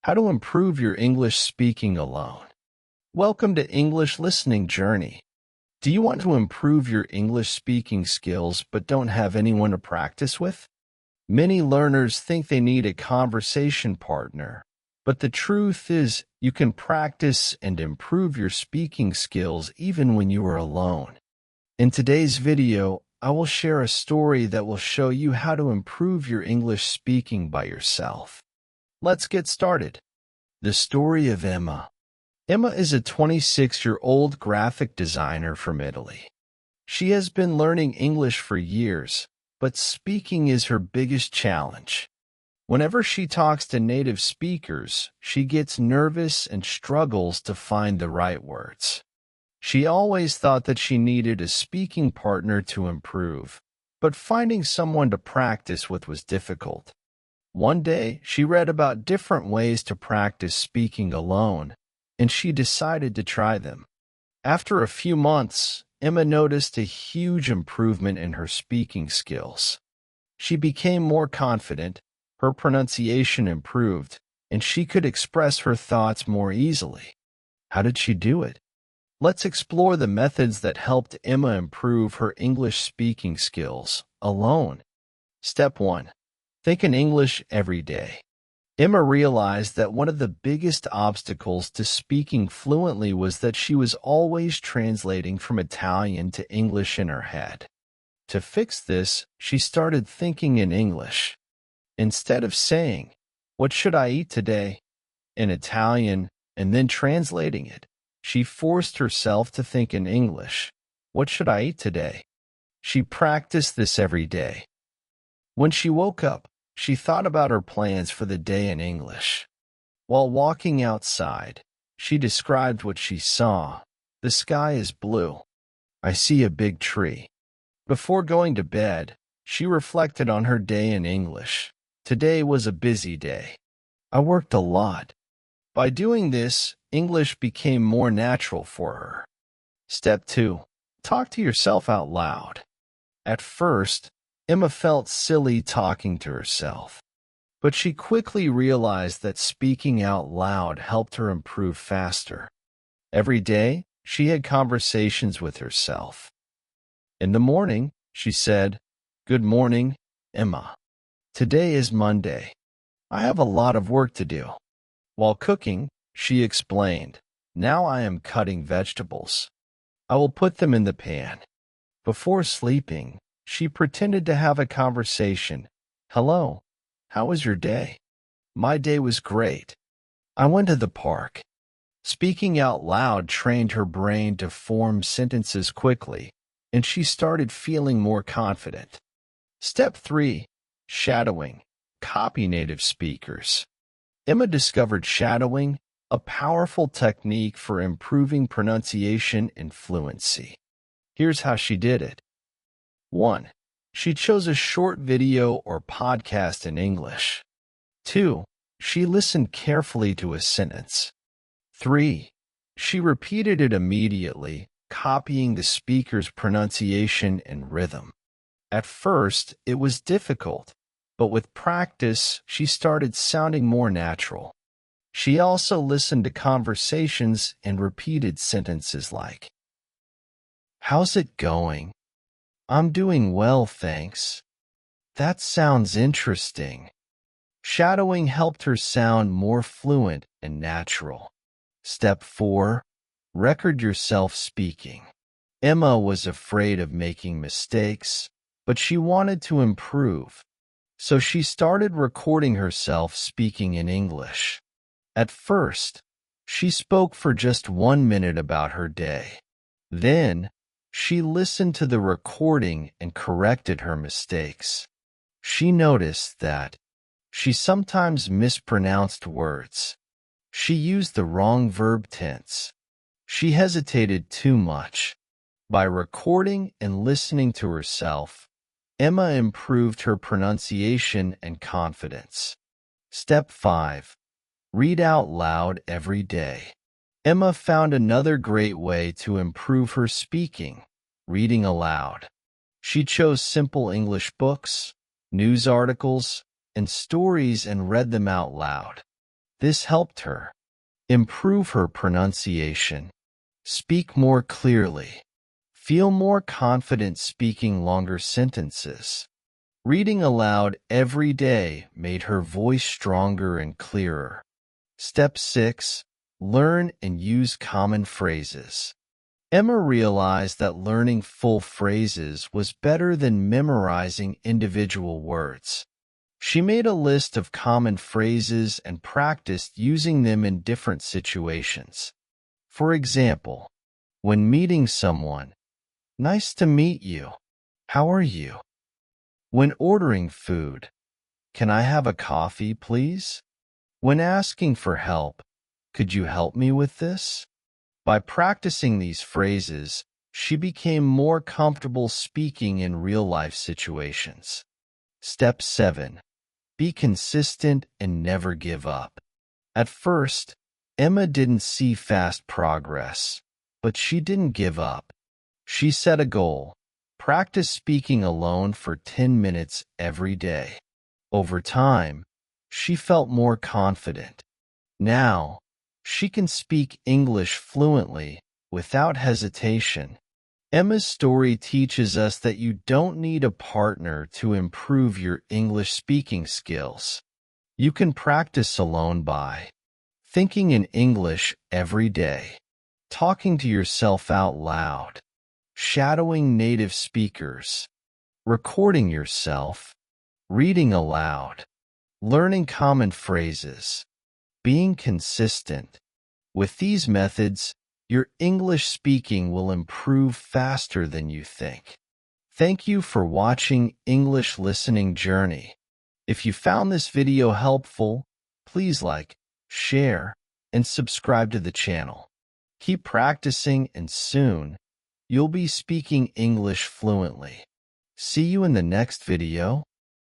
How to improve your English speaking alone. Welcome to English Listening Journey. Do you want to improve your English speaking skills but don't have anyone to practice with? Many learners think they need a conversation partner, but the truth is you can practice and improve your speaking skills even when you are alone. In today's video, I will share a story that will show you how to improve your English speaking by yourself. Let's get started. The story of Emma. Emma is a 26-year-old graphic designer from Italy. She has been learning English for years, but speaking is her biggest challenge. Whenever she talks to native speakers, she gets nervous and struggles to find the right words. She always thought that she needed a speaking partner to improve, but finding someone to practice with was difficult. One day, she read about different ways to practice speaking alone, and she decided to try them. After a few months, Emma noticed a huge improvement in her speaking skills. She became more confident, her pronunciation improved, and she could express her thoughts more easily. How did she do it? Let's explore the methods that helped Emma improve her English speaking skills alone. Step 1. Think in English every day. Emma realized that one of the biggest obstacles to speaking fluently was that she was always translating from Italian to English in her head. To fix this, she started thinking in English. Instead of saying, "What should I eat today?" in Italian and then translating it, she forced herself to think in English. "What should I eat today?" She practiced this every day. When she woke up, she thought about her plans for the day in English. While walking outside, she described what she saw. "The sky is blue. I see a big tree." Before going to bed, she reflected on her day in English. "Today was a busy day. I worked a lot." By doing this, English became more natural for her. Step 2. Talk to yourself out loud. At first, Emma felt silly talking to herself, but she quickly realized that speaking out loud helped her improve faster. Every day, she had conversations with herself. In the morning, she said, "Good morning, Emma. Today is Monday. I have a lot of work to do." While cooking, she explained, "Now I am cutting vegetables. I will put them in the pan." Before sleeping, she pretended to have a conversation. "Hello, how was your day?" "My day was great. I went to the park." Speaking out loud trained her brain to form sentences quickly, and she started feeling more confident. Step 3. Shadowing. Copy native speakers. Emma discovered shadowing, a powerful technique for improving pronunciation and fluency. Here's how she did it. 1. She chose a short video or podcast in English. 2. She listened carefully to a sentence. 3. She repeated it immediately, copying the speaker's pronunciation and rhythm. At first, it was difficult, but with practice, she started sounding more natural. She also listened to conversations and repeated sentences like, "How's it going?" "I'm doing well, thanks." "That sounds interesting." Shadowing helped her sound more fluent and natural. Step 4. Record yourself speaking. Emma was afraid of making mistakes, but she wanted to improve. So she started recording herself speaking in English. At first, she spoke for just 1 minute about her day. Then, she listened to the recording and corrected her mistakes. She noticed that she sometimes mispronounced words. She used the wrong verb tense. She hesitated too much. By recording and listening to herself, Emma improved her pronunciation and confidence. Step 5. Read out loud every day. Emma found another great way to improve her speaking, reading aloud. She chose simple English books, news articles, and stories and read them out loud. This helped her improve her pronunciation, speak more clearly, feel more confident speaking longer sentences. Reading aloud every day made her voice stronger and clearer. Step 6. Learn and use common phrases. Emma realized that learning full phrases was better than memorizing individual words. She made a list of common phrases and practiced using them in different situations. For example, when meeting someone, "Nice to meet you. How are you?" When ordering food, "Can I have a coffee, please?" When asking for help, "Could you help me with this?" By practicing these phrases, she became more comfortable speaking in real-life situations. Step 7. Be consistent and never give up. At first, Emma didn't see fast progress, but she didn't give up. She set a goal: practice speaking alone for 10 minutes every day. Over time, she felt more confident. Now, she can speak English fluently without hesitation. Emma's story teaches us that you don't need a partner to improve your English speaking skills. You can practice alone by thinking in English every day, talking to yourself out loud, shadowing native speakers, recording yourself, reading aloud, learning common phrases, being consistent. With these methods, your English speaking will improve faster than you think. Thank you for watching English Listening Journey. If you found this video helpful, please like, share, and subscribe to the channel. Keep practicing and soon, you'll be speaking English fluently. See you in the next video.